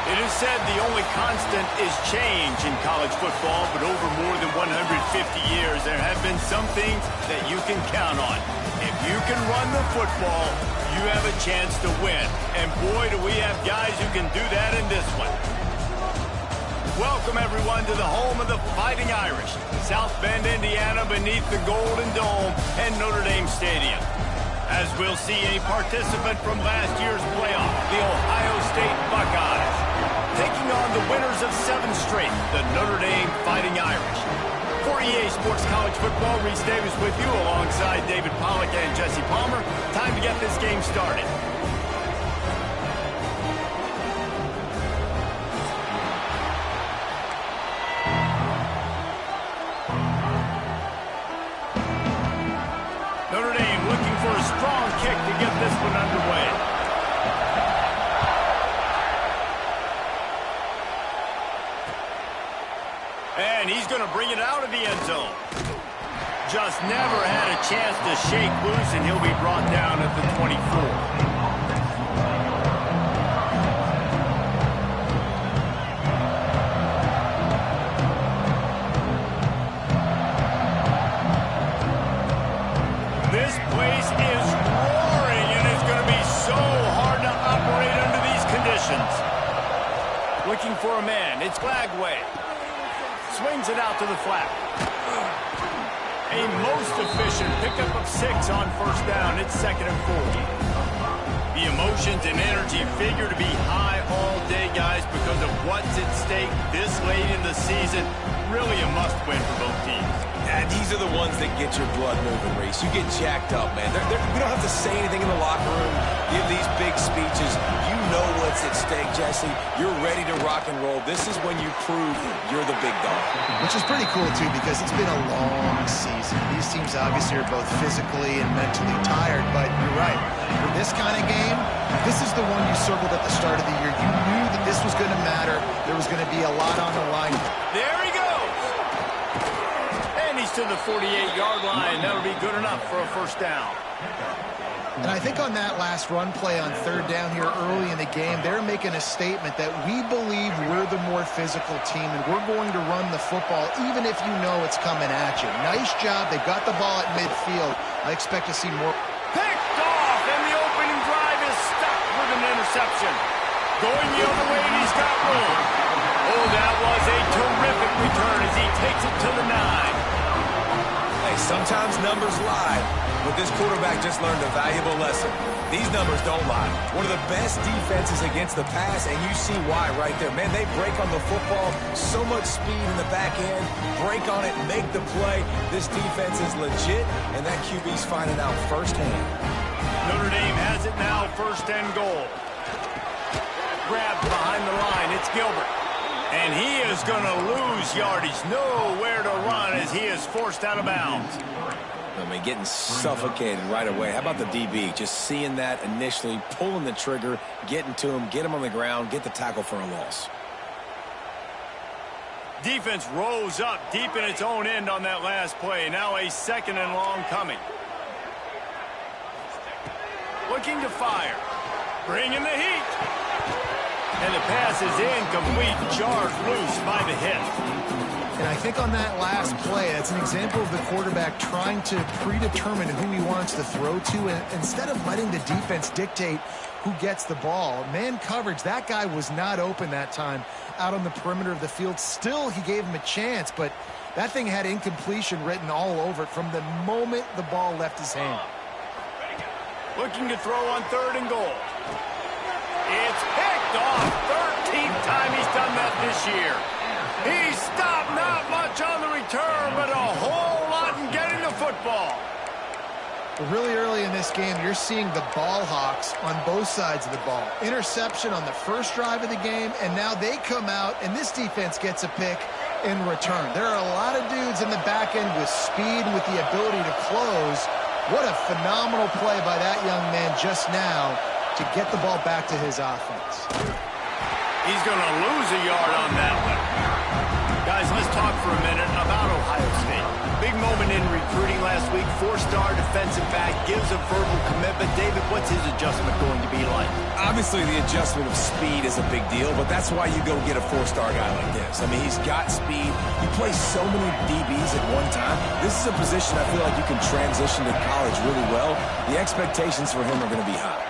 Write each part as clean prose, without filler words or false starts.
It is said the only constant is change in college football, but over more than 150 years, there have been some things that you can count on. If you can run the football, you have a chance to win. And boy, do we have guys who can do that in this one. Welcome, everyone, to the home of the Fighting Irish, South Bend, Indiana, beneath the Golden Dome and Notre Dame Stadium. As we'll see a participant from last year's playoff, the Ohio State Buckeyes, taking on the winners of 7 straight, the Notre Dame Fighting Irish. For EA Sports College Football, Reese Davis with you alongside David Pollack and Jesse Palmer. Time to get this game started. Notre Dame looking for a strong kick to get this one underway. And he's going to bring it out of the end zone. Just never had a chance to shake loose, and he'll be brought down at the 24. This place is roaring, and it's going to be so hard to operate under these conditions. Looking for a man. It's Flagway. Swings it out to the flat. A most efficient pickup of 6 on first down. It's 2nd and 4. The emotions and energy figure to be high all day, guys, because of what's at stake this late in the season. Really a must-win for both teams. Yeah, these are the ones that get your blood moving, Reese. You get jacked up, man. We don't have to say anything in the locker room, give these big speeches. You know what's at stake, Jesse. You're ready to rock and roll. This is when you prove you're the big dog. Which is pretty cool, too, because it's been a long season. These teams obviously are both physically and mentally tired, but you're right. For this kind of game, this is the one you circled at the start of the year. You knew that this was going to matter. There was going to be a lot on the line. There he goes! And he's to the 48-yard line. That'll be good enough for a first down. And I think on that last run play on 3rd down here early in the game, they're making a statement that we believe we're the more physical team and we're going to run the football even if you know it's coming at you. Nice job. They got the ball at midfield. I expect to see more. Picked off, and the opening drive is stopped with an interception. Going the other way, and he's got room. Oh, that was a terrific return as he takes it to the 9. Hey, sometimes numbers lie, but this quarterback just learned a valuable lesson. These numbers don't lie. One of the best defenses against the pass, and you see why right there. Man, they break on the football, so much speed in the back end, break on it, make the play. This defense is legit, and that QB's finding out firsthand. Notre Dame has it now, 1st and goal. Grabbed behind the line, it's Gilbert. And he is going to lose yardage. Nowhere to run as he is forced out of bounds. I mean, getting suffocated right away. How about the DB? Just seeing that initially, pulling the trigger, getting to him, get him on the ground, get the tackle for a loss. Defense rose up deep in its own end on that last play. Now a 2nd and long coming. Looking to fire. Bringing the heat. And the pass is incomplete, charged loose by the hit. And I think on that last play, that's an example of the quarterback trying to predetermine who he wants to throw to, and instead of letting the defense dictate who gets the ball. Man coverage, that guy was not open that time out on the perimeter of the field. Still, he gave him a chance, but that thing had incompletion written all over it from the moment the ball left his hand. Looking to throw on 3rd and goal. It's picked off. 13th time he's done that this year. He stopped not much on the return, but a whole lot in getting the football. Really early in this game, you're seeing the ball hawks on both sides of the ball. Interception on the first drive of the game, and now they come out, and this defense gets a pick in return. There are a lot of dudes in the back end with speed, with the ability to close. What a phenomenal play by that young man just now to get the ball back to his offense. He's going to lose a yard on that one. Guys, let's talk for a minute about Ohio State. Big moment in recruiting last week. Four-star defensive back gives a verbal commitment. David, what's his adjustment going to be like? Obviously, the adjustment of speed is a big deal, but that's why you go get a four-star guy like this. I mean, he's got speed. He plays so many DBs at one time. This is a position I feel like you can transition to college really well. The expectations for him are going to be high.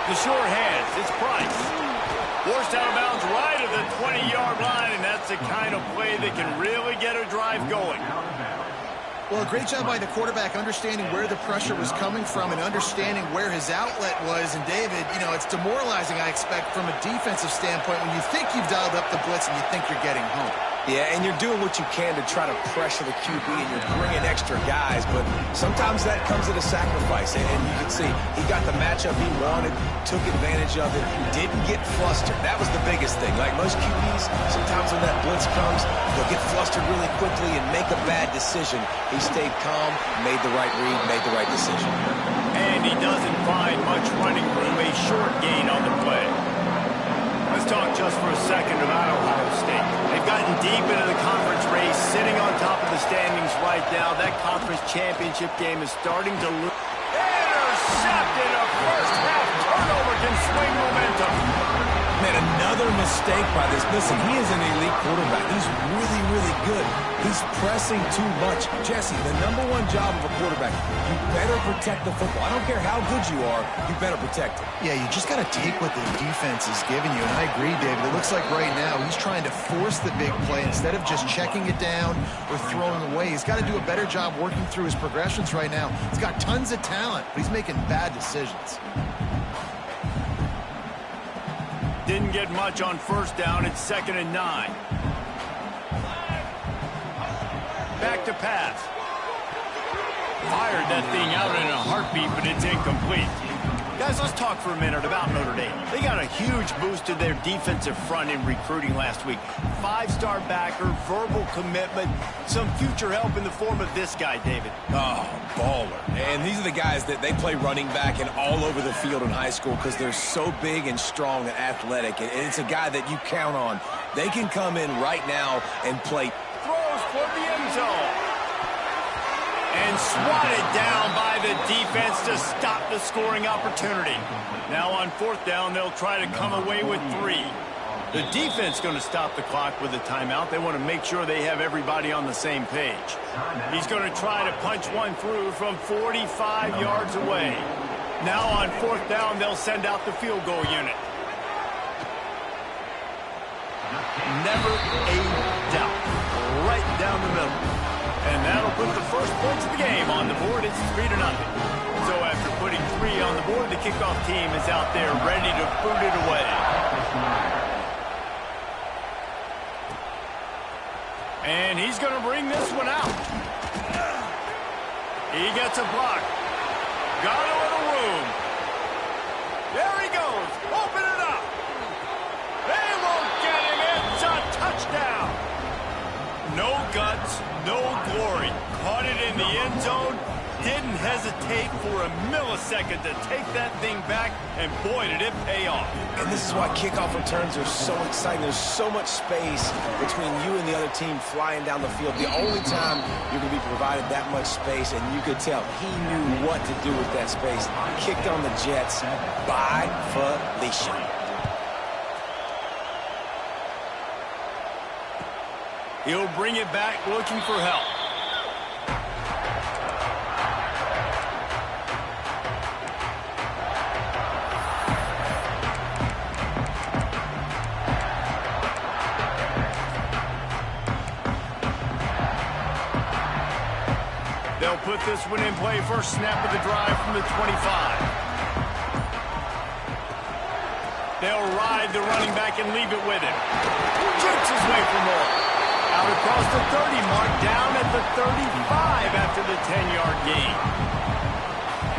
The sure hands, it's Price. Forced out of bounds right at the 20-yard line, and that's the kind of play that can really get a drive going. Well, a great job by the quarterback understanding where the pressure was coming from and understanding where his outlet was. And, David, you know, it's demoralizing, I expect, from a defensive standpoint when you think you've dialed up the blitz and you think you're getting home. Yeah, and you're doing what you can to try to pressure the QB, and you're bringing extra guys, but sometimes that comes at a sacrifice. And you can see he got the matchup he wanted, took advantage of it, didn't get flustered. That was the biggest thing. Like most QBs, sometimes when that blitz comes, they'll get flustered really quickly and make a bad decision. He stayed calm, made the right read, made the right decision. And he doesn't find much running room, a short gain on the play. Let's talk just for a second about Ohio State. They've gotten deep into the conference race, sitting on top of the standings right now. That conference championship game is starting to look... Intercepted! A first-half turnover can swing momentum. Man, another mistake by this. Listen, he is an elite quarterback. He's really, really good. He's pressing too much. Jesse, the #1 job of a quarterback, you better protect the football. I don't care how good you are, you better protect it. Yeah, you just got to take what the defense is giving you. And I agree, David. It looks like right now he's trying to force the big play instead of just checking it down or throwing away. He's got to do a better job working through his progressions right now. He's got tons of talent, but he's making bad decisions. Didn't get much on first down. It's 2nd and 9. Back to pass. Fired that thing out in a heartbeat, but it's incomplete. Guys, let's talk for a minute about Notre Dame. They got a huge boost to their defensive front in recruiting last week. 5-star backer, verbal commitment, some future help in the form of this guy, David. Oh, baller. And these are the guys that they play running back and all over the field in high school because they're so big and strong and athletic. And it's a guy that you count on. They can come in right now and play. Throws for the end zone. And swatted down by the defense to stop the scoring opportunity. Now on 4th down, they'll try to come away with 3. The defense going to stop the clock with a timeout. They want to make sure they have everybody on the same page. He's going to try to punch one through from 45 yards away. Now on 4th down, they'll send out the field goal unit. Never a doubt. Right down the middle. And that'll put the first points of the game on the board. It's 3-0. So after putting 3 on the board, the kickoff team is out there ready to boot it away. And he's going to bring this one out. He gets a block. Got a little room. There he goes. Open it up. They won't get him. It's a touchdown. No guts, no glory. Caught it in the end zone. Didn't hesitate for a millisecond to take that thing back, and boy, did it pay off. And this is why kickoff returns are so exciting. There's so much space between you and the other team flying down the field. The only time you're going to be provided that much space, and you could tell he knew what to do with that space. Kicked on the Jets by Felicia. He'll bring it back looking for help. They'll put this one in play. First snap of the drive from the 25. They'll ride the running back and leave it with him. Jerks his way for more. Out across the 30 mark, down at the 35 after the 10-yard gain.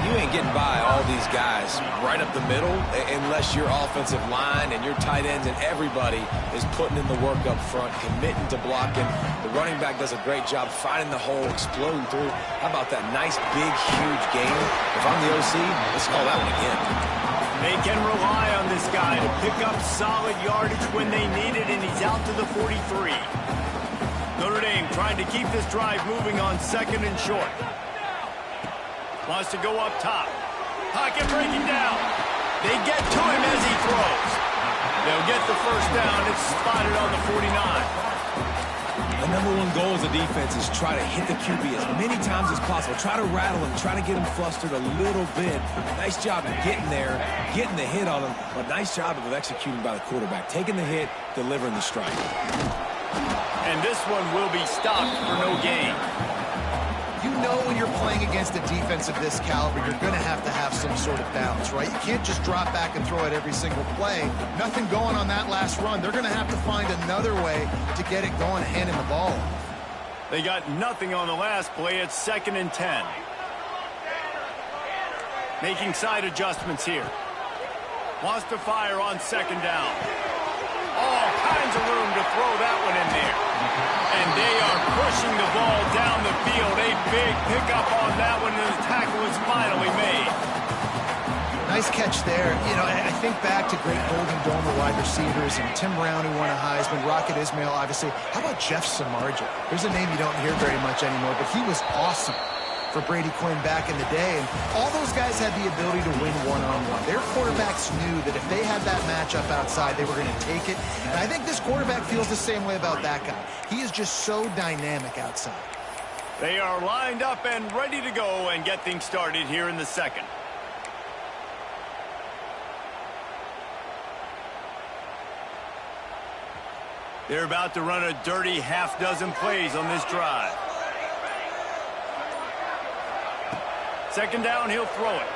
You ain't getting by all these guys right up the middle unless your offensive line and your tight ends and everybody is putting in the work up front, committing to blocking. The running back does a great job finding the hole, exploding through. How about that nice, big, huge gain? If I'm the OC, let's call that one again. They can rely on this guy to pick up solid yardage when they need it, and he's out to the 43. Notre Dame trying to keep this drive moving on 2nd and short. Wants to go up top. Pocket breaking down. They get to him as he throws. They'll get the first down. It's spotted on the 49. The #1 goal as a defense is try to hit the QB as many times as possible. Try to rattle him, try to get him flustered a little bit. Nice job of getting there, getting the hit on him, but nice job of executing by the quarterback. Taking the hit, delivering the strike. And this one will be stopped for no gain. You know when you're playing against a defense of this caliber, you're going to have some sort of balance, right? You can't just drop back and throw it every single play. Nothing going on that last run. They're going to have to find another way to get it going and handing the ball. They got nothing on the last play. It's 2nd and 10. Making side adjustments here. Wants to fire on 2nd down. All kinds of room to throw that one in there. And they are pushing the ball down the field. A big pickup on that one, and the tackle is finally made. Nice catch there. You know, I think back to great Golden Dome wide receivers and Tim Brown, who won a Heisman, Rocket Ismail, obviously. How about Jeff Samardzija? There's a name you don't hear very much anymore, but he was awesome for Brady Quinn back in the day. And all those guys had the ability to win one-on-one. Their quarterbacks knew that if they had that matchup outside, they were going to take it. And I think this quarterback feels the same way about that guy. He is just so dynamic outside. They are lined up and ready to go and get things started here in the 2nd. They're about to run a dirty half-dozen plays on this drive. 2nd down, he'll throw it.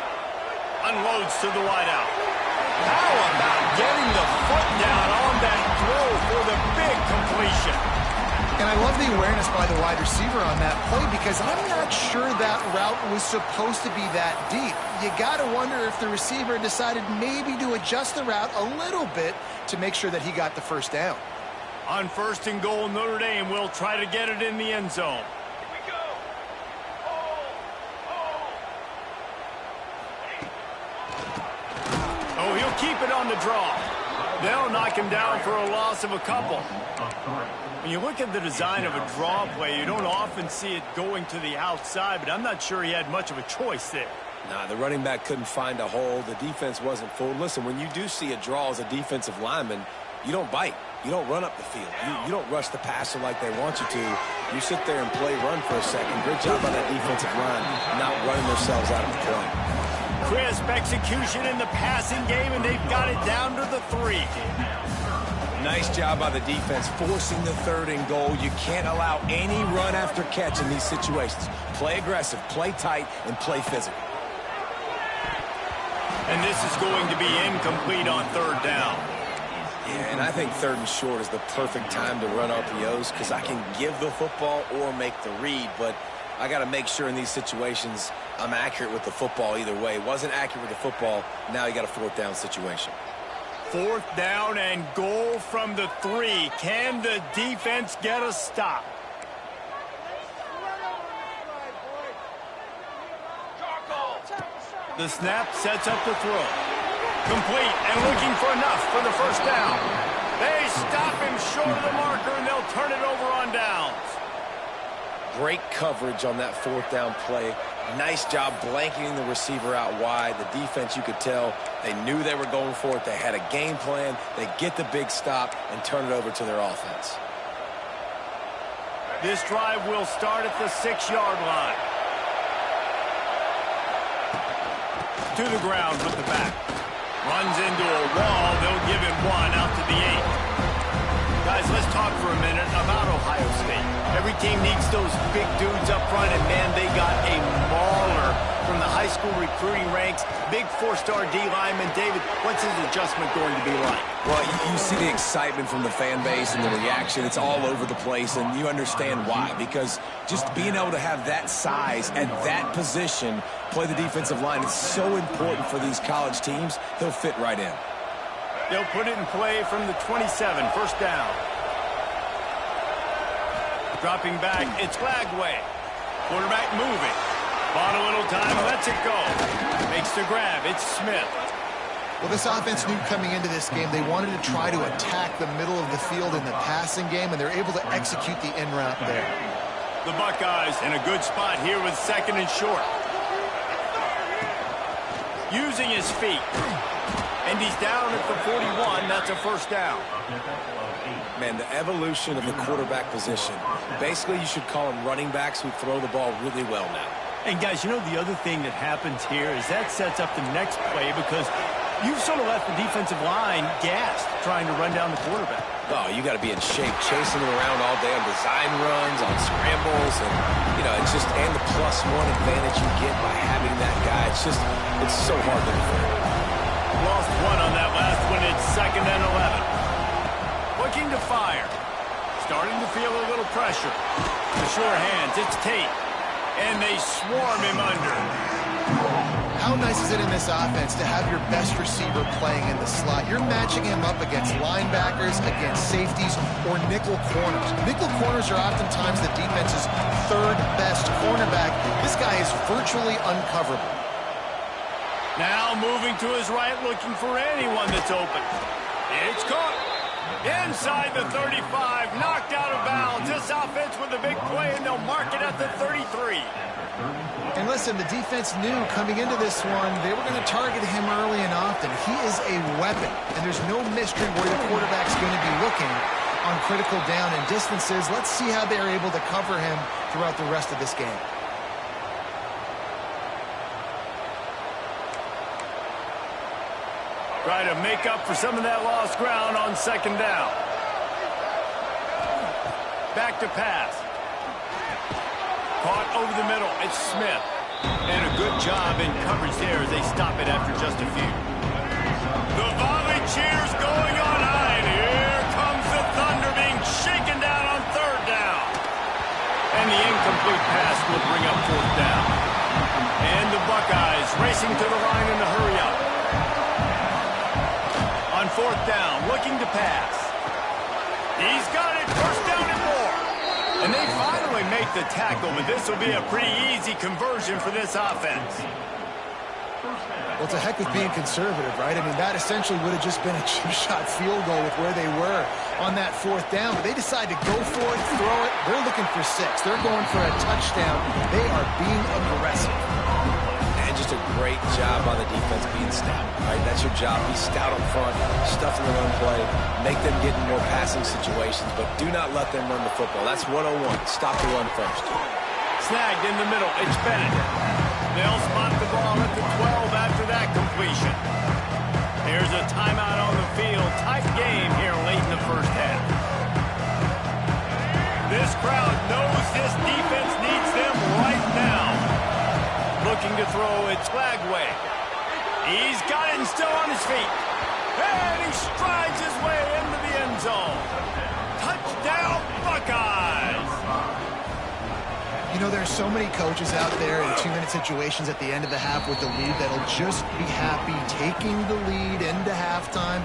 Unloads to the wideout. How about getting the foot down on that throw for the big completion? And I love the awareness by the wide receiver on that play, because I'm not sure that route was supposed to be that deep. You got to wonder if the receiver decided maybe to adjust the route a little bit to make sure that he got the first down. On 1st and goal, Notre Dame will try to get it in the end zone. Oh, he'll keep it on the draw. They'll knock him down for a loss of a couple. When you look at the design of a draw play, you don't often see it going to the outside, but I'm not sure he had much of a choice there. Nah, the running back couldn't find a hole. The defense wasn't full. Listen, when you do see a draw as a defensive lineman, you don't bite. You don't run up the field. You don't rush the passer like they want you to. You sit there and play run for a second. Good job by that defensive line not running themselves out of the play. Crisp execution in the passing game, and they've got it down to the 3. Nice job by the defense forcing the 3rd and goal. You can't allow any run after catch in these situations. Play aggressive, play tight, and play physical. And this is going to be incomplete on 3rd down. Yeah, and I think 3rd and short is the perfect time to run RPOs, because I can give the football or make the read, but I got to make sure in these situations I'm accurate with the football either way. Wasn't accurate with the football, now you got a 4th down situation. 4th down and goal from the 3. Can the defense get a stop? The snap sets up the throw. Complete and looking for enough for the first down. They stop him short of the marker, and they'll turn it over on downs. Great coverage on that 4th down play. Nice job blanketing the receiver out wide. The defense, you could tell, they knew they were going for it. They had a game plan. They get the big stop and turn it over to their offense. This drive will start at the 6-yard line. To the ground with the back. Runs into a wall. They'll give him 1 out to the 8. Guys, let's talk for a minute about Ohio State. Every team needs those big dudes up front, and man, they got a mauler from the high school recruiting ranks. Big 4-star D lineman. David, what's his adjustment going to be like? Well, you see the excitement from the fan base and the reaction. It's all over the place, and you understand why. Because just being able to have that size at that position, play the defensive line, is so important for these college teams. He'll fit right in. They'll put it in play from the 27, 1st down. Dropping back, it's Lagway. Quarterback moving. Bought a little time, lets it go. Makes the grab, it's Smith. Well, this offense knew coming into this game they wanted to try to attack the middle of the field in the passing game, and they're able to execute the in route there. The Buckeyes in a good spot here with 2nd and short. Using his feet. And he's down at the 41. That's a first down. Man, the evolution of the quarterback position. Basically, you should call them running backs who throw the ball really well now. And, guys, you know, the other thing that happens here is that sets up the next play because you've sort of left the defensive line gassed trying to run down the quarterback. Oh, you got to be in shape, chasing him around all day on design runs, on scrambles, and, you know, it's just, and the +1 advantage you get by having that guy. It's just, it's so hard to defend. Lost 1 on that last one. It's 2nd and 11. Looking to fire. Starting to feel a little pressure. The sure hands, it's Tate. And they swarm him under. How nice is it in this offense to have your best receiver playing in the slot? You're matching him up against linebackers, against safeties, or nickel corners. Nickel corners are oftentimes the defense's 3rd best cornerback. This guy is virtually uncoverable. Now moving to his right, looking for anyone that's open. It's caught. Inside the 35, knocked out of bounds. This offense with a big play, and they'll mark it at the 33. And listen, the defense knew coming into this one, they were going to target him early and often. He is a weapon, and there's no mystery where the quarterback's going to be looking on critical down and distances. Let's see how they're able to cover him throughout the rest of this game. Try to make up for some of that lost ground on 2nd down. Back to pass. Caught over the middle. It's Smith. And a good job in coverage there as they stop it after just a few. The volley cheers going on high. And here comes the Thunder being shaken down on 3rd down. And the incomplete pass will bring up 4th down. And the Buckeyes racing to the line in a hurry up. On 4th down, looking to pass. He's got it, 1st down and more. And they finally make the tackle, but this will be a pretty easy conversion for this offense. Well, it's a heck with being conservative, right? I mean, that essentially would have just been a chip-shot field goal with where they were on that 4th down. But they decide to go for it, throw it. They're looking for 6. They're going for a touchdown. They are being aggressive. And just a great job on the defense being stout, right? That's your job. Be stout up front, stuff in the run play, make them get in more passing situations, but do not let them run the football. That's 101. Stop the run first. Snagged in the middle. It's Bennett. They'll spot the ball at the 12 after that completion. Here's a timeout on the field. Tight game here late in the 1st half. This crowd knows this defense needs them right now. Looking to throw, it's Flagway. He's got it and still on his feet. And he strides his way into the end zone. Touchdown, Buckeyes! You know, there's so many coaches out there in 2-minute situations at the end of the half with the lead that'll just be happy taking the lead into halftime.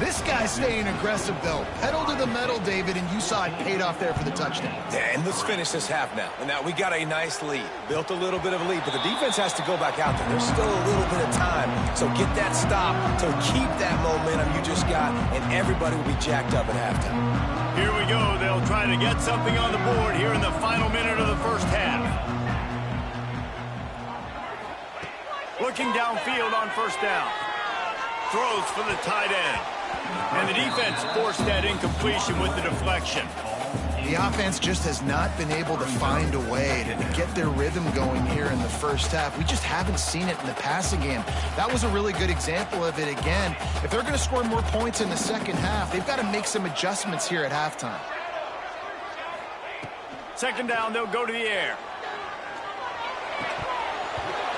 This guy's staying aggressive, though. Pedal to the metal, David, and you saw it paid off there for the touchdown. Yeah, and let's finish this half now. And now we got a nice lead. Built a little bit of a lead, but the defense has to go back out there. There's still a little bit of time. So get that stop to keep that momentum you just got, and everybody will be jacked up at halftime. Here we go. They'll try to get something on the board here in the final minute of the 1st half. Looking downfield on 1st down. Throws for the tight end. And the defense forced that incompletion with the deflection. The offense just has not been able to find a way to get their rhythm going here in the 1st half. We just haven't seen it in the passing game. That was a really good example of it again. If they're going to score more points in the 2nd half, they've got to make some adjustments here at halftime. 2nd down, they'll go to the air.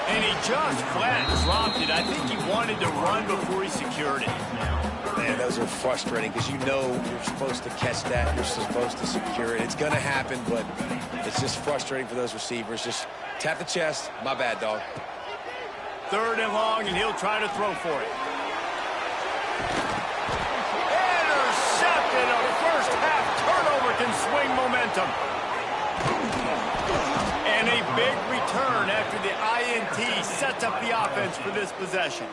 And he just flat dropped it. I think he wanted to run before he secured it. Man, those are frustrating because you know you're supposed to catch that. You're supposed to secure it. It's going to happen, but it's just frustrating for those receivers. Just tap the chest. My bad, dog. 3rd and long, and he'll try to throw for it. Intercepted. A 1st half turnover can swing momentum. And a big return after the INT sets up the offense for this possession.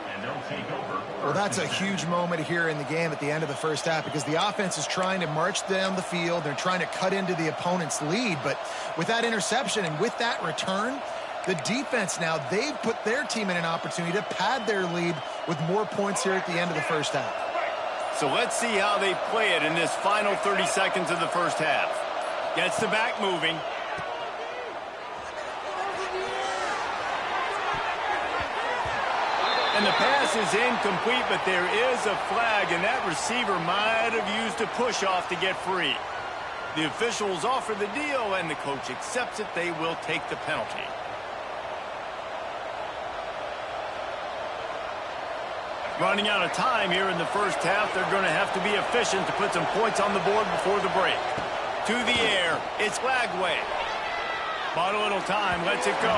Well, that's a huge moment here in the game at the end of the first half because the offense is trying to march down the field. They're trying to cut into the opponent's lead. But with that interception and with that return, the defense now, they've put their team in an opportunity to pad their lead with more points here at the end of the first half. So let's see how they play it in this final 30 seconds of the first half. Gets the back moving. And the pass is incomplete, but there is a flag, and that receiver might have used a push-off to get free. The officials offer the deal, and the coach accepts it. They will take the penalty. Running out of time here in the first half. They're going to have to be efficient to put some points on the board before the break. To the air, it's Lagway. Bought a little time, lets it go.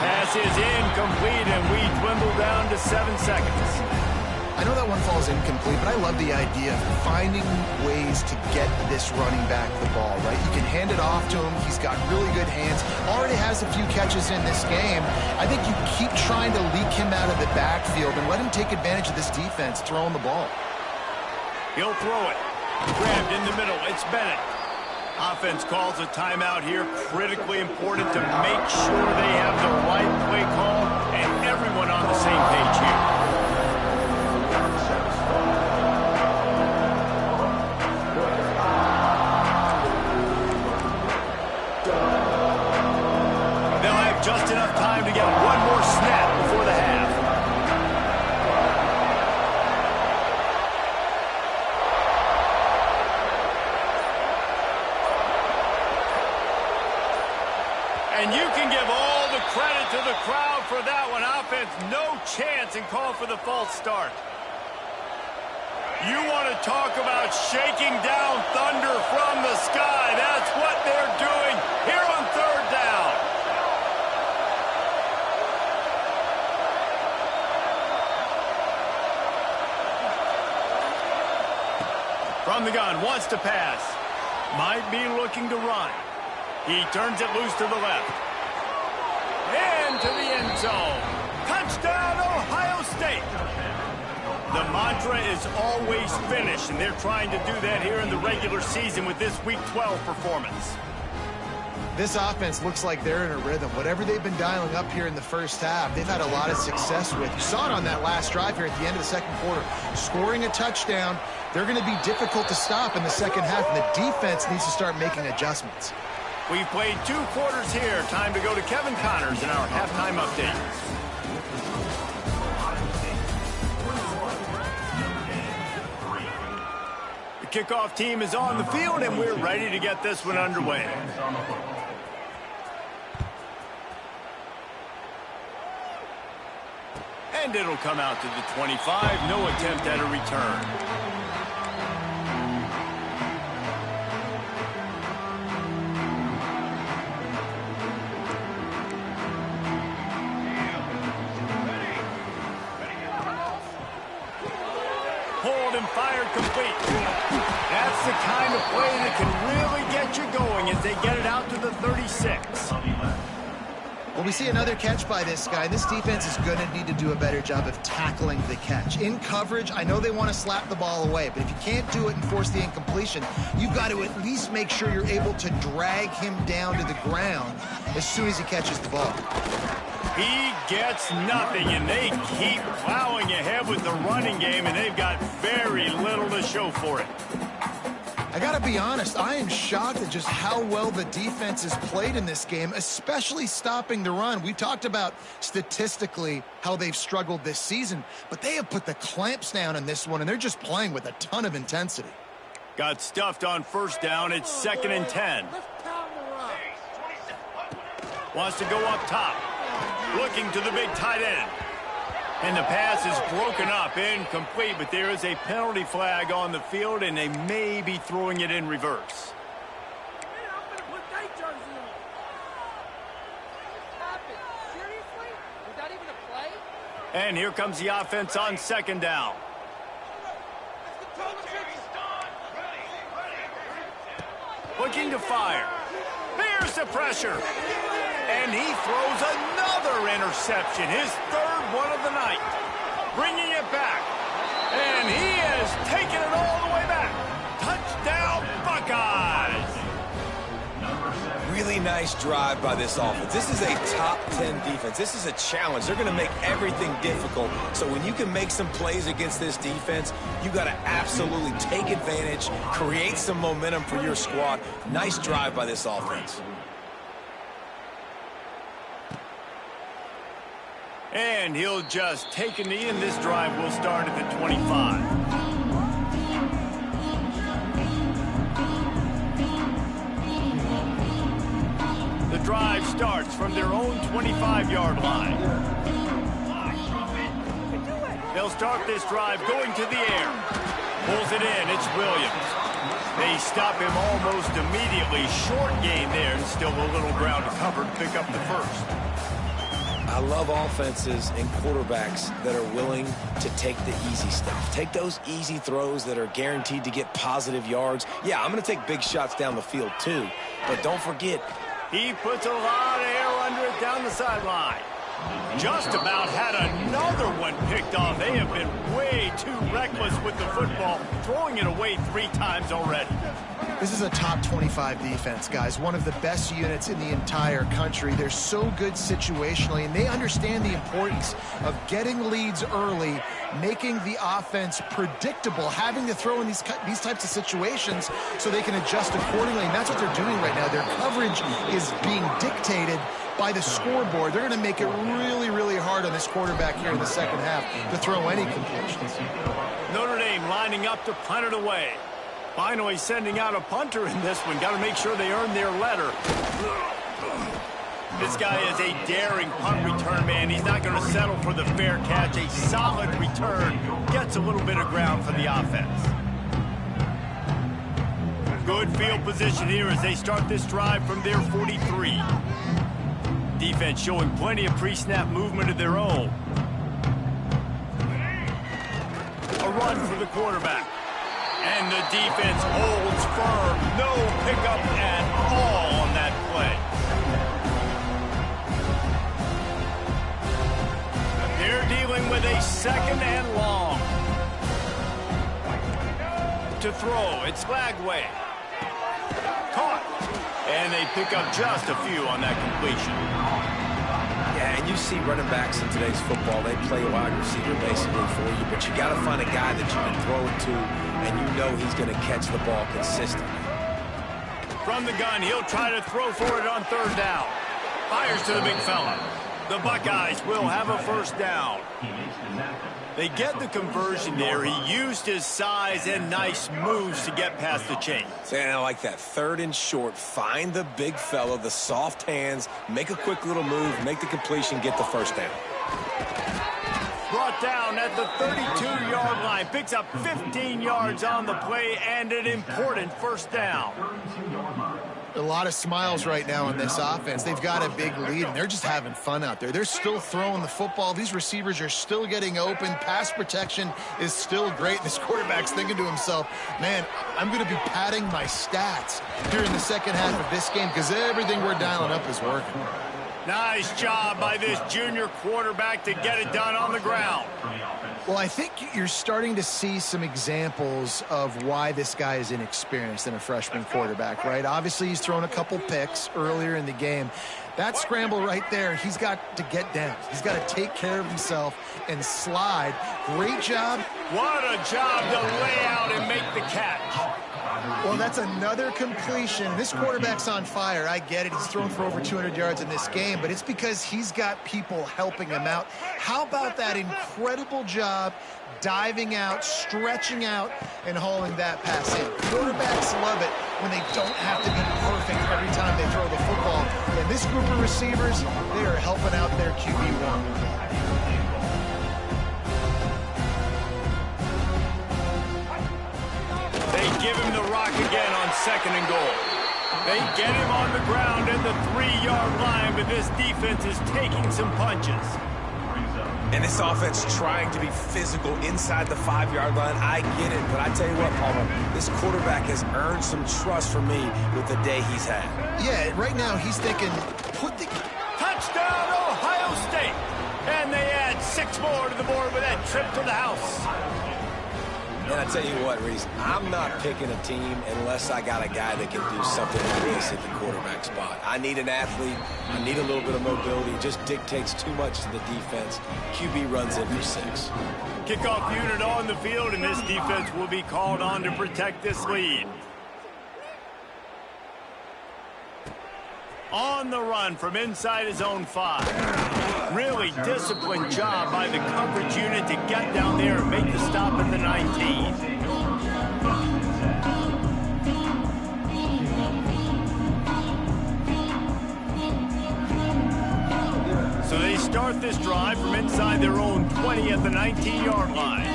Pass is incomplete, and we dwindle down to 7 seconds. I know that one falls incomplete, but I love the idea of finding ways to get this running back the ball, right? You can hand it off to him. He's got really good hands. Already has a few catches in this game. I think you keep trying to leak him out of the backfield and let him take advantage of this defense throwing the ball. He'll throw it. Grabbed in the middle. It's Bennett. Offense calls a timeout here. Critically important to make sure they have the right play call and everyone on the same page here. They'll have just enough time to get one more snap before the half. And you can give all the credit to the crowd for that one. Offense, no chance, and call for the false start. You want to talk about shaking down thunder from the sky. That's what they're doing here on third down. From the gun, wants to pass. Might be looking to run. He turns it loose to the left. Into the end zone. Touchdown, Ohio State. The mantra is always finish, and they're trying to do that here in the regular season with this Week 12 performance. This offense looks like they're in a rhythm. Whatever they've been dialing up here in the first half, they've had a lot of success with. You saw it on that last drive here at the end of the second quarter. Scoring a touchdown, they're going to be difficult to stop in the second half, and the defense needs to start making adjustments. We've played 2 quarters here. Time to go to Kevin Connors in our halftime update. The kickoff team is on the field, and we're ready to get this one underway. And it'll come out to the 25. No attempt at a return. Fired complete. That's the kind of play that can really get you going as they get it out to the 36. Well, we see another catch by this guy. This defense is going to need to do a better job of tackling the catch. In coverage, I know they want to slap the ball away, but if you can't do it and force the incompletion, you've got to at least make sure you're able to drag him down to the ground as soon as he catches the ball. He gets nothing, and they keep plowing ahead with the running game, and they've got very little to show for it. I got to be honest, I am shocked at just how well the defense has played in this game, especially stopping the run. We talked about statistically how they've struggled this season, but they have put the clamps down in this one, and they're just playing with a ton of intensity. Got stuffed on first down. It's 2nd and 10. Wants to go up top. Looking to the big tight end. And the pass is broken up, incomplete, but there is a penalty flag on the field, and they may be throwing it in reverse. And here comes the offense on 2nd down. Looking to fire. Here's the pressure. And he throws another interception, his third one of the night. Bringing it back. And he has taken it all the way back. Touchdown, Buckeyes. Really nice drive by this offense. This is a top 10 defense. This is a challenge. They're going to make everything difficult. So when you can make some plays against this defense, you got to absolutely take advantage, create some momentum for your squad. Nice drive by this offense. And he'll just take a knee, and this drive will start at the 25. The drive starts from their own 25-yard line. They'll start this drive going to the air. Pulls it in. It's Williams. They stop him almost immediately. Short gain there, and still a little ground to cover to pick up the first. I love offenses and quarterbacks that are willing to take the easy stuff. Take those easy throws that are guaranteed to get positive yards. Yeah, I'm going to take big shots down the field too, but don't forget, he puts a lot of air under it down the sideline. Just about had another one picked off. They have been way too reckless with the football, throwing it away 3 times already. This is a top 25 defense, guys. One of the best units in the entire country. They're so good situationally, and they understand the importance of getting leads early, making the offense predictable, having to throw in these types of situations so they can adjust accordingly. And that's what they're doing right now. Their coverage is being dictated by the scoreboard. They're going to make it really, really hard on this quarterback here in the second half to throw any completions. Notre Dame lining up to punt it away. Finally sending out a punter in this one. Got to make sure they earn their letter. This guy is a daring punt return man. He's not going to settle for the fair catch. A solid return. Gets a little bit of ground for the offense. Good field position here as they start this drive from their 43. Defense showing plenty of pre-snap movement of their own. A run for the quarterback. And the defense holds firm. No pickup at all on that play. They're dealing with a second and long. To throw, it's Lagway. Caught. And they pick up just a few on that completion. Yeah, and you see running backs in today's football, they play wide receiver basically for you, but you got to find a guy that you can throw it to, and you know he's going to catch the ball consistently. From the gun, he'll try to throw for it on third down. Fires to the big fella. The Buckeyes will have a first down. They get the conversion there. He used his size and nice moves to get past the chains. And I like that. Third and short. Find the big fella, the soft hands, make a quick little move, make the completion, get the first down. Brought down at the 32-yard line. Picks up 15 yards on the play and an important first down. A lot of smiles right now in this offense. They've got a big lead, and they're just having fun out there. They're still throwing the football. These receivers are still getting open. Pass protection is still great. This quarterback's thinking to himself, man, I'm going to be padding my stats here in the second half of this game because everything we're dialing up is working. Nice job by this junior quarterback to get it done on the ground. Well, I think you're starting to see some examples of why this guy is inexperienced in a freshman quarterback, right? Obviously, he's thrown a couple picks earlier in the game. That scramble right there, he's got to get down. He's got to take care of himself and slide. Great job. What a job to lay out and make the catch. Well, that's another completion. This quarterback's on fire. I get it. He's thrown for over 200 yards in this game, but it's because he's got people helping him out. How about that incredible job diving out, stretching out, and hauling that pass in? Quarterbacks love it when they don't have to be perfect every time they throw the football. And this group of receivers, they are helping out their QB1. Give him the rock again on second and goal. They get him on the ground at the 3-yard line, but this defense is taking some punches. And this offense trying to be physical inside the 5-yard line. I get it, but I tell you what, Palmer, this quarterback has earned some trust from me with the day he's had. Yeah, right now he's thinking, put the... Touchdown, Ohio State! And they add 6 more to the board with that trip to the house. And I tell you what, Reese, I'm not picking a team unless I got a guy that can do something like this at the quarterback spot. I need an athlete. I need a little bit of mobility. It just dictates too much to the defense. QB runs in for 6. Kickoff unit on the field, and this defense will be called on to protect this lead. On the run from inside his own 5. Really disciplined job by the coverage unit to get down there and make the stop at the 19. So they start this drive from inside their own 20 at the 19-yard line.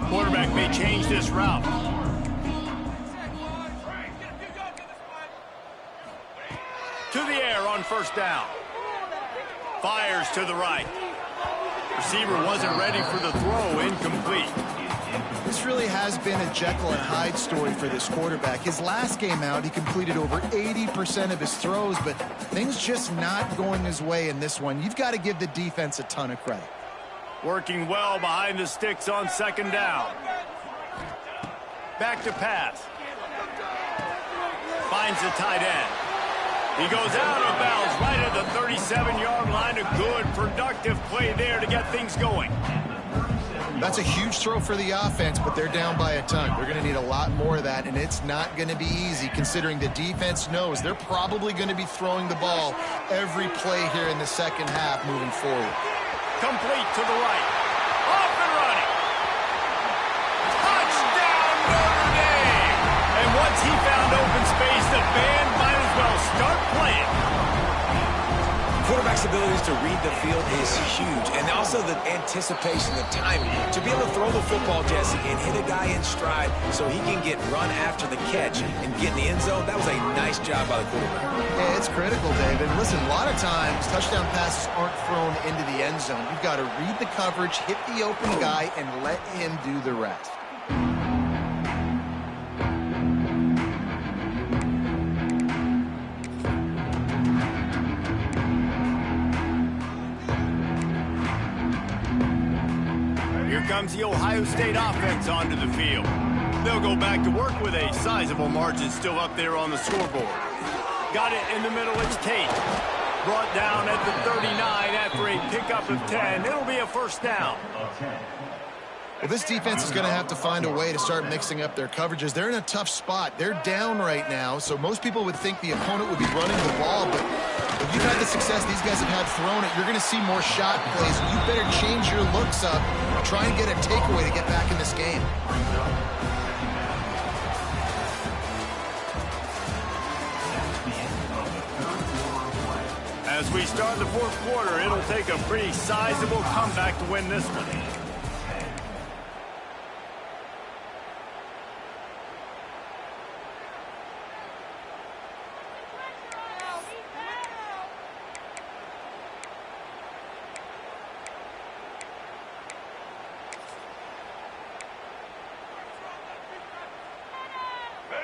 Quarterback may change this route. To the air on first down. Fires to the right. Receiver wasn't ready for the throw. Incomplete. This really has been a Jekyll and Hyde story for this quarterback. His last game out, he completed over 80% of his throws, but things just not going his way in this one. You've got to give the defense a ton of credit. Working well behind the sticks on second down. Back to pass. Finds the tight end. He goes out of bounds right at the 37-yard line. A good, productive play there to get things going. That's a huge throw for the offense, but they're down by a ton. They're going to need a lot more of that, and it's not going to be easy considering the defense knows they're probably going to be throwing the ball every play here in the second half moving forward. Complete to the right. Off and running. Touchdown, Notre Dame! And once he found open space, the band might as well start playing. Quarterback's abilities to read the field is huge, and also the anticipation, the timing. To be able to throw the football, Jesse, and hit a guy in stride so he can get run after the catch and get in the end zone, that was a nice job by the quarterback. Yeah, it's critical, David. Listen, a lot of times touchdown passes aren't thrown into the end zone. You've got to read the coverage, hit the open guy, and let him do the rest. Here comes the Ohio State offense onto the field. They'll go back to work with a sizable margin still up there on the scoreboard. Got it in the middle, it's Tate. Brought down at the 39 after a pickup of 10. It'll be a first down. Well, this defense is going to have to find a way to start mixing up their coverages. They're in a tough spot. They're down right now, so most people would think the opponent would be running the ball, but if you've had the success these guys have had throwing it, you're going to see more shot plays. You better change your looks up, try and get a takeaway to get back in this game. As we start the fourth quarter, it'll take a pretty sizable comeback to win this one.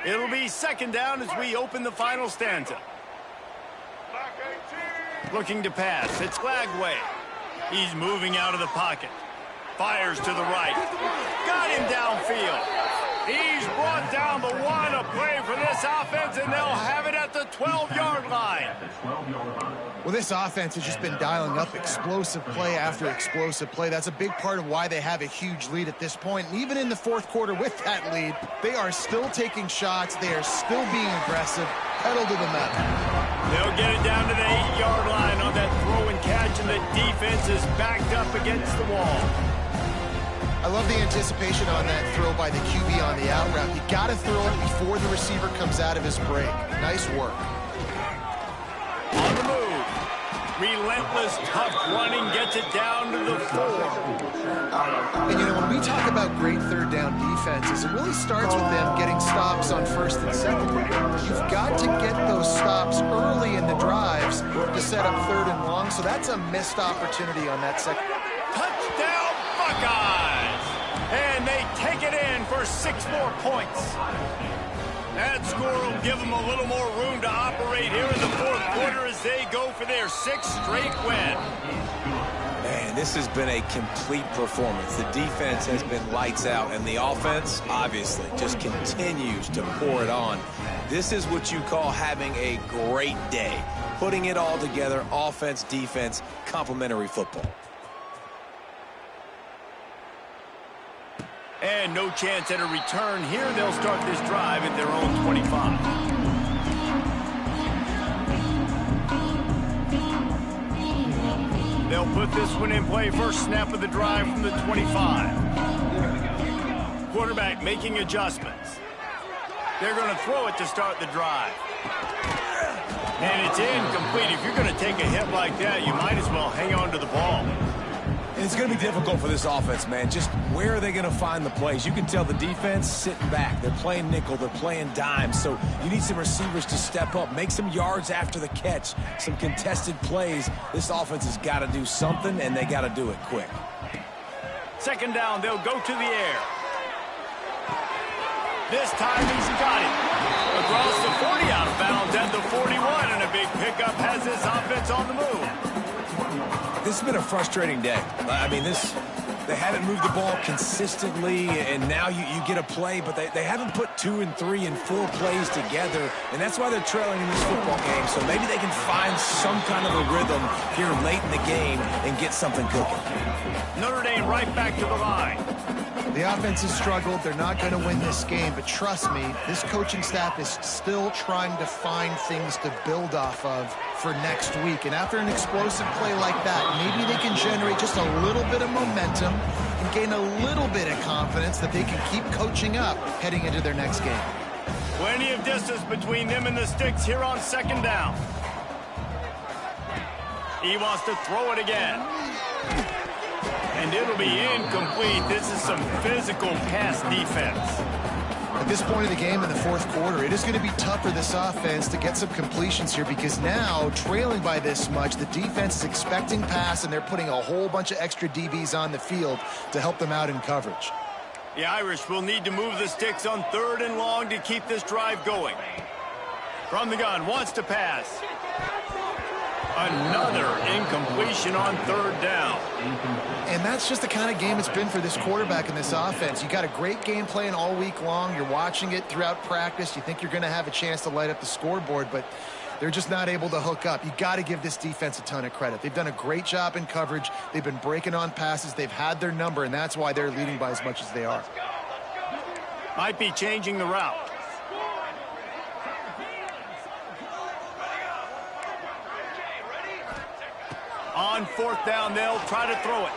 It'll be second down as we open the final stanza. Looking to pass. It's Lagway. He's moving out of the pocket. Fires to the right. Got him downfield. He's brought down the one. A play for this offense, and they'll have it at the 12-yard line. Well, this offense has just been dialing up explosive play after explosive play. That's a big part of why they have a huge lead at this point. And even in the fourth quarter with that lead, they are still taking shots. They are still being aggressive. Pedal to the metal. They'll get it down to the 8-yard line on that throw and catch, and the defense is backed up against the wall. I love the anticipation on that throw by the QB on the out route. You got to throw it before the receiver comes out of his break. Nice work. On the move. Relentless, tough running, gets it down to the 4. And, you know, when we talk about great third down defense, defenses, it really starts with them getting stops on first and second. You've got to get those stops early in the drives to set up third and long, so that's a missed opportunity on that second. Touchdown, Buckeyes! And they take it in for 6 more points. That score will give them a little more room to operate here in the fourth quarter as they go for their 6th straight win. Man, this has been a complete performance. The defense has been lights out, and the offense, obviously, just continues to pour it on. This is what you call having a great day. Putting it all together, offense, defense, complementary football. And no chance at a return here. They'll start this drive at their own 25. They'll put this one in play. First snap of the drive from the 25. Quarterback making adjustments. They're going to throw it to start the drive. And it's incomplete. If you're going to take a hit like that, you might as well hang on to the ball. And it's going to be difficult for this offense, man. Just where are they going to find the plays? You can tell the defense sitting back. They're playing nickel. They're playing dime. So you need some receivers to step up, make some yards after the catch, some contested plays. This offense has got to do something, and they got to do it quick. Second down, they'll go to the air. This time he's got it. Across the 40, out of bounds at the 41, and a big pickup has this offense on the move. This has been a frustrating day. I mean, they haven't moved the ball consistently, and now you get a play, but they haven't put 2 and 3 and 4 plays together, and that's why they're trailing in this football game. So maybe they can find some kind of a rhythm here late in the game and get something cooking. Notre Dame right back to the line. The offense has struggled. They're not going to win this game, but trust me, this coaching staff is still trying to find things to build off of for next week. And after an explosive play like that, maybe they can generate just a little bit of momentum and gain a little bit of confidence that they can keep coaching up heading into their next game. Plenty of distance between them and the sticks here on second down. He wants to throw it again. And it'll be incomplete. This is some physical pass defense. At this point of the game in the fourth quarter, it is going to be tough for this offense to get some completions here because now, trailing by this much, the defense is expecting pass, and they're putting a whole bunch of extra DBs on the field to help them out in coverage. The Irish will need to move the sticks on third and long to keep this drive going. From the gun, wants to pass. Another incompletion on third down. And that's just the kind of game it's been for this quarterback and this offense. You got a great game plan all week long. You're watching it throughout practice. You think you're going to have a chance to light up the scoreboard, but they're just not able to hook up. You got to give this defense a ton of credit. They've done a great job in coverage. They've been breaking on passes. They've had their number, and that's why they're leading by as much as they are. Might be changing the route. On fourth down, they'll try to throw it.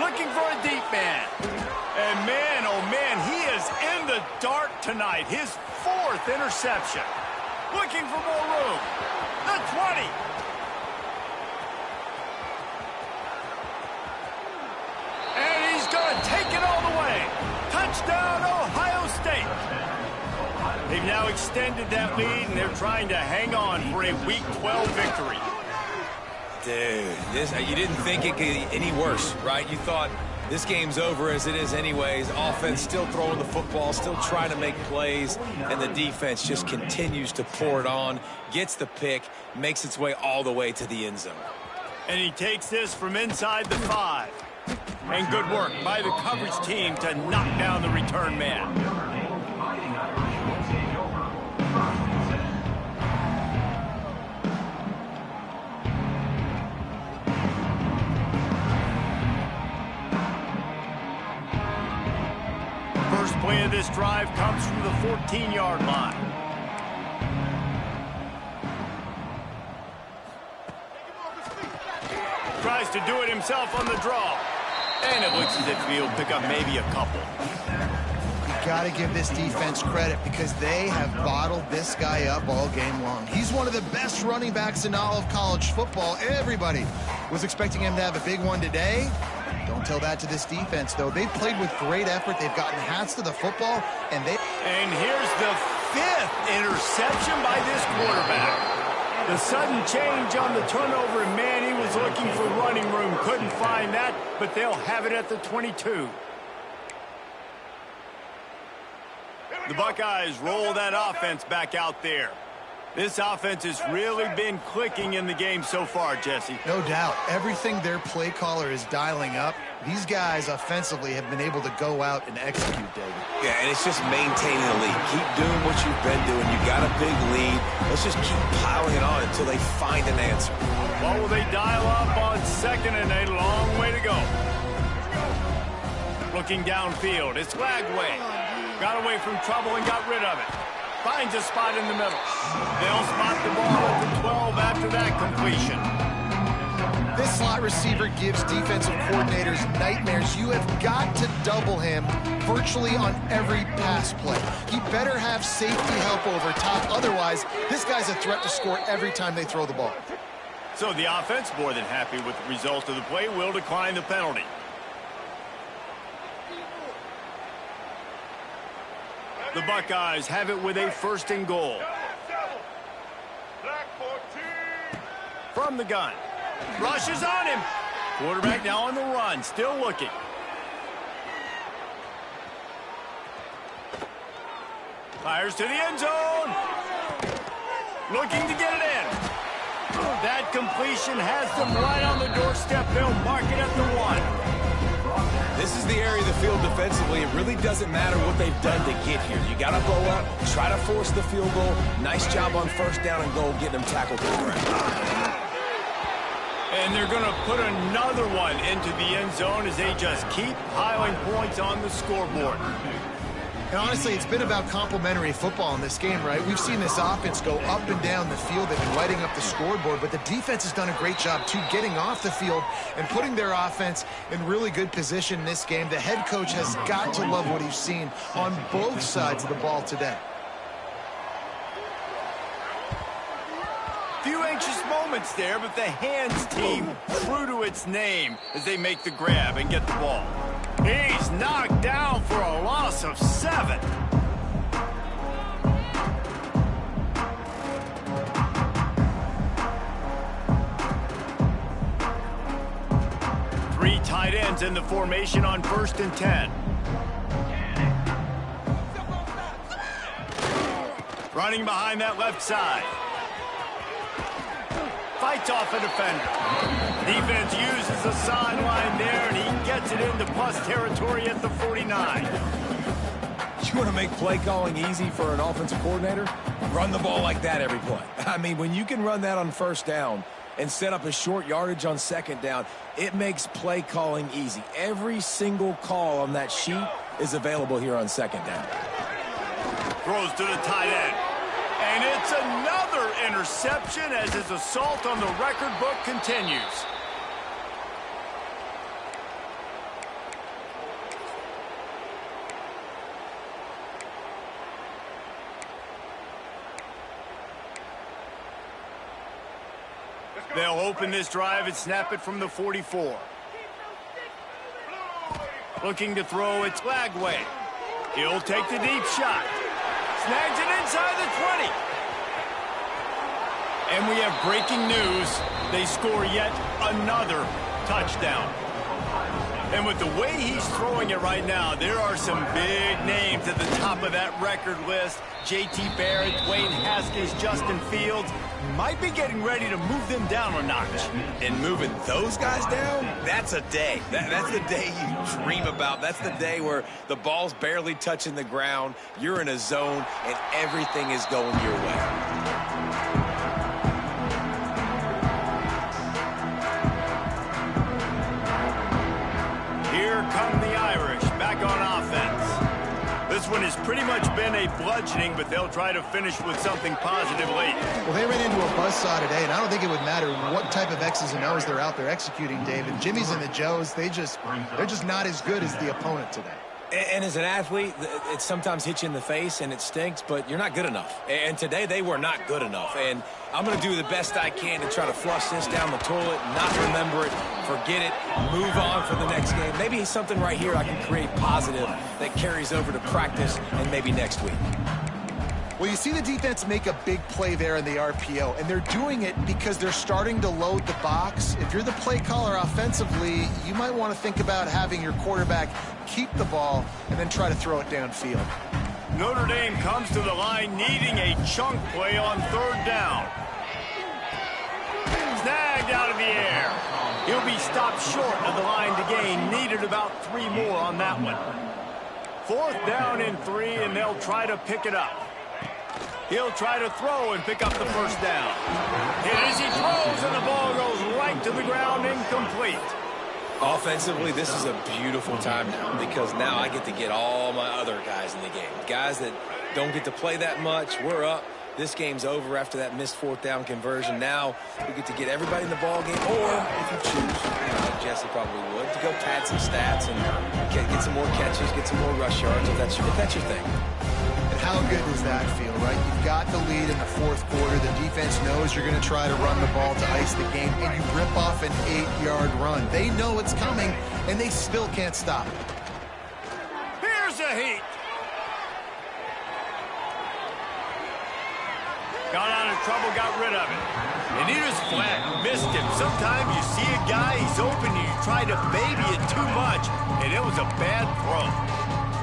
Looking for a deep man. And man, oh man, he is in the dark tonight. His 4th interception. Looking for more room. The 20. And he's going to take it all the way. Touchdown, Ohio State. They've now extended that lead, and they're trying to hang on for a Week 12 victory. Dude, you didn't think it could get any worse, right? You thought this game's over as it is anyways. Offense still throwing the football, still trying to make plays, and the defense just continues to pour it on, gets the pick, makes its way all the way to the end zone. And he takes this from inside the 5. And good work by the coverage team to knock down the return man. First play of this drive comes from the 14-yard line. Tries to do it himself on the draw. And it looks as if he'll pick up maybe a couple. You got to give this defense credit because they have bottled this guy up all game long. He's one of the best running backs in all of college football. Everybody was expecting him to have a big one today. Don't tell that to this defense, though. They've played with great effort. They've gotten hats to the football, and here's the 5th interception by this quarterback. The sudden change on the turnover, and man, he was looking for running room. Couldn't find that, but they'll have it at the 22. The Buckeyes roll that offense back out there. This offense has really been clicking in the game so far, Jesse. No doubt. Everything their play caller is dialing up, these guys offensively have been able to go out and execute, David. Yeah, and it's just maintaining the lead. Keep doing what you've been doing. You got a big lead. Let's just keep piling it on until they find an answer. What will they dial up on 2nd and 8? Long way to go. Looking downfield, it's Lagway. Got away from trouble and got rid of it. Finds a spot in the middle. They'll spot the ball at the 12 after that completion. This slot receiver gives defensive coordinators nightmares. You have got to double him virtually on every pass play. He better have safety help over top. Otherwise, this guy's a threat to score every time they throw the ball. So the offense, more than happy with the result of the play, will decline the penalty. The Buckeyes have it with a 1st and goal. From the gun. Rushes on him. Quarterback now on the run. Still looking. Fires to the end zone. Looking to get it in. That completion has them right on the doorstep. They'll mark it at the 1. This is the area of the field defensively. It really doesn't matter what they've done to get here. You got to blow up, try to force the field goal. Nice job on 1st down and goal, getting them tackled to the ground. And they're going to put another one into the end zone as they just keep piling points on the scoreboard. And honestly, it's been about complementary football in this game, right? We've seen this offense go up and down the field. They've been lighting up the scoreboard, but the defense has done a great job, too, getting off the field and putting their offense in really good position in this game. The head coach has got to love what he's seen on both sides of the ball today. Few anxious moments there, but the hands team true to its name as they make the grab and get the ball. He's knocked down for a loss of 7. Three tight ends in the formation on 1st and 10. Running behind that left side. Fights off a defender. Defense uses the sideline there, and he gets it into plus territory at the 49. You want to make play calling easy for an offensive coordinator? Run the ball like that every play. I mean, when you can run that on 1st down and set up a short yardage on 2nd down, it makes play calling easy. Every single call on that sheet is available here on 2nd down. Throws to the tight end. And it's another interception as his assault on the record book continues. They'll open this drive and snap it from the 44. Looking to throw, it's Lagway. He'll take the deep shot. Snags it inside the 20. And we have breaking news. They score yet another touchdown. And with the way he's throwing it right now, there are some big names at the top of that record list. J.T. Barrett, Dwayne Haskins, Justin Fields might be getting ready to move them down a notch. And moving those guys down, that's a day. That's the day you dream about. That's the day where the ball's barely touching the ground, you're in a zone, and everything is going your way. Here come the Irish, back on offense. This one has pretty much been a bludgeoning, but they'll try to finish with something positive late. Well, they ran into a buzzsaw today, and I don't think it would matter what type of X's and O's they're out there executing, David. Jimmy's and the Joes, they're just not as good as the opponent today. And as an athlete, it sometimes hits you in the face and it stinks, but you're not good enough. And today they were not good enough. And I'm going to do the best I can to try to flush this down the toilet, not remember it, forget it, move on for the next game. Maybe something right here I can create positive that carries over to practice and maybe next week. Well, you see the defense make a big play there in the RPO, and they're doing it because they're starting to load the box. If you're the play caller offensively, you might want to think about having your quarterback keep the ball and then try to throw it downfield. Notre Dame comes to the line needing a chunk play on third down. Snagged out of the air. He'll be stopped short of the line to gain. Needed about 3 more on that one. 4th down and 3, and they'll try to pick it up. He'll try to throw and pick up the first down. And as he throws, and the ball goes right to the ground, incomplete. Offensively, this is a beautiful time now because now I get to get all my other guys in the game. Guys that don't get to play that much, we're up. This game's over after that missed 4th down conversion. Now we get to get everybody in the ball game, or if you choose, like Jesse probably would, to go pad some stats and get some more catches, get some more rush yards if that's your thing. How good does that feel, right? You've got the lead in the 4th quarter. The defense knows you're going to try to run the ball to ice the game, and you rip off an 8-yard run. They know it's coming, and they still can't stop it. Here's a heat. Got out of trouble, got rid of it. And he just flat missed him. Sometimes you see a guy, he's open, and you try to baby it too much, and it was a bad throw.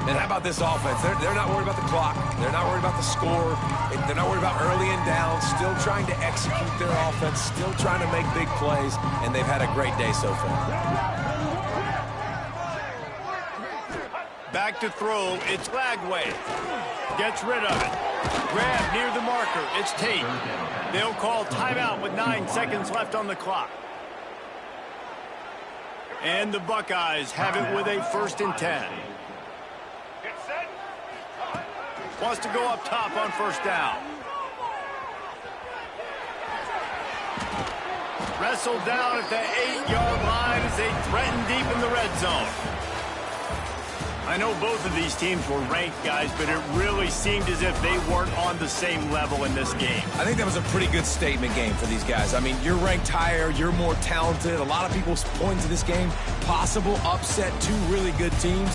And how about this offense? They're not worried about the clock. They're not worried about the score. They're not worried about early and down. Still trying to execute their offense. Still trying to make big plays. And they've had a great day so far. Back to throw. It's Lagway. Gets rid of it. Grab near the marker. It's Tate. They'll call timeout with 9 seconds left on the clock. And the Buckeyes have it with a 1st and 10. Wants to go up top on 1st down. Wrestled down at the 8-yard line as they threaten deep in the red zone. I know both of these teams were ranked, guys, but it really seemed as if they weren't on the same level in this game. I think that was a pretty good statement game for these guys. I mean, you're ranked higher, you're more talented. A lot of people point to this game, possible upset, 2 really good teams.